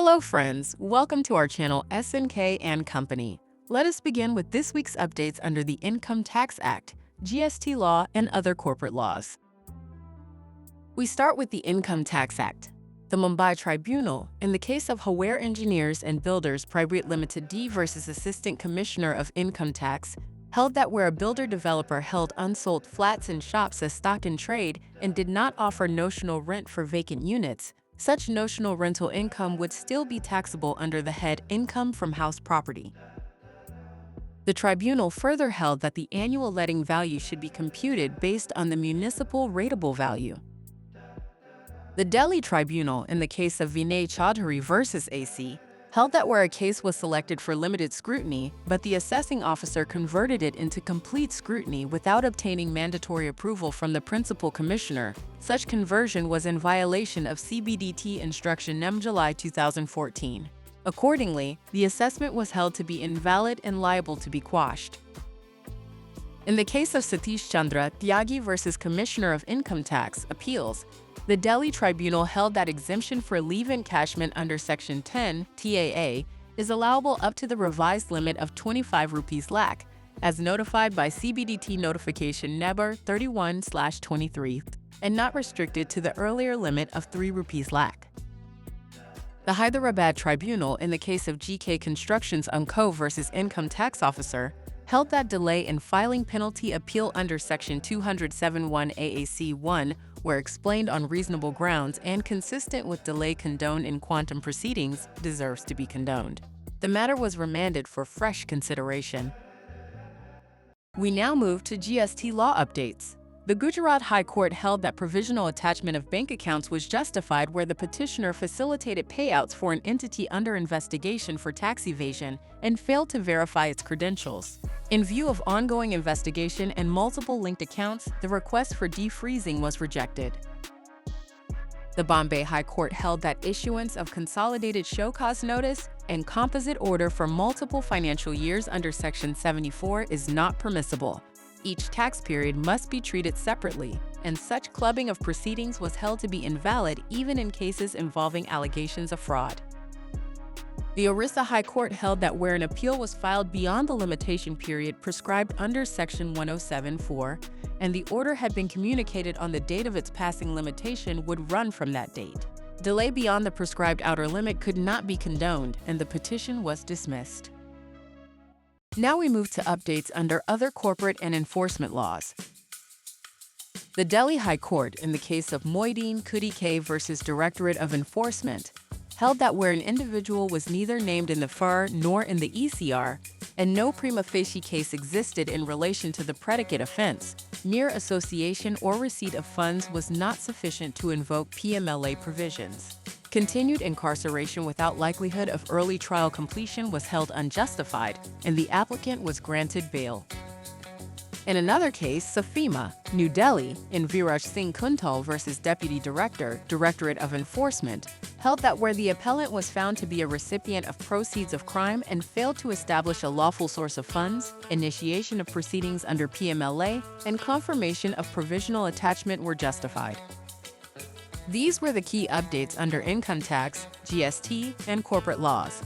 Hello friends, welcome to our channel SNK and Company. Let us begin with this week's updates under the Income Tax Act, GST law, and other corporate laws. We start with the Income Tax Act. The Mumbai Tribunal, in the case of Haware Engineers and Builders Private Limited D versus Assistant Commissioner of Income Tax, held that where a builder-developer held unsold flats and shops as stock in trade and did not offer notional rent for vacant units, such notional rental income would still be taxable under the head Income from House Property. The tribunal further held that the annual letting value should be computed based on the municipal rateable value. The Delhi Tribunal, in the case of Vinay Chaudhary versus AC, held that where a case was selected for limited scrutiny, but the assessing officer converted it into complete scrutiny without obtaining mandatory approval from the principal commissioner, such conversion was in violation of CBDT Instruction Num July 2014. Accordingly, the assessment was held to be invalid and liable to be quashed. In the case of Satish Chandra Tyagi versus Commissioner of Income Tax Appeals, the Delhi Tribunal held that exemption for leave encashment under Section 10 TAA is allowable up to the revised limit of 25 rupees lakh, as notified by CBDT Notification Number 31/23, and not restricted to the earlier limit of 3 rupees lakh. The Hyderabad Tribunal, in the case of GK Constructions Co. versus Income Tax Officer, held that delay in filing penalty appeal under Section 207(1) AAC 1, where explained on reasonable grounds and consistent with delay condoned in quantum proceedings, deserves to be condoned. The matter was remanded for fresh consideration. We now move to GST law updates. The Gujarat High Court held that provisional attachment of bank accounts was justified where the petitioner facilitated payouts for an entity under investigation for tax evasion and failed to verify its credentials. In view of ongoing investigation and multiple linked accounts, the request for defreezing was rejected. The Bombay High Court held that issuance of consolidated show cause notice and composite order for multiple financial years under Section 74 is not permissible. Each tax period must be treated separately, and such clubbing of proceedings was held to be invalid even in cases involving allegations of fraud. The Orissa High Court held that where an appeal was filed beyond the limitation period prescribed under Section 107(4), and the order had been communicated on the date of its passing limitation would run from that date. Delay beyond the prescribed outer limit could not be condoned, and the petition was dismissed. Now we move to updates under other corporate and enforcement laws. The Delhi High Court, in the case of Moideen Kudike versus Directorate of Enforcement, held that where an individual was neither named in the FIR nor in the ECR, and no prima facie case existed in relation to the predicate offense, mere association or receipt of funds was not sufficient to invoke PMLA provisions. Continued incarceration without likelihood of early trial completion was held unjustified, and the applicant was granted bail. In another case, Safima, New Delhi, in Viraj Singh Kuntal versus Deputy Director, Directorate of Enforcement, held that where the appellant was found to be a recipient of proceeds of crime and failed to establish a lawful source of funds, initiation of proceedings under PMLA, and confirmation of provisional attachment were justified. These were the key updates under income tax, GST, and corporate laws.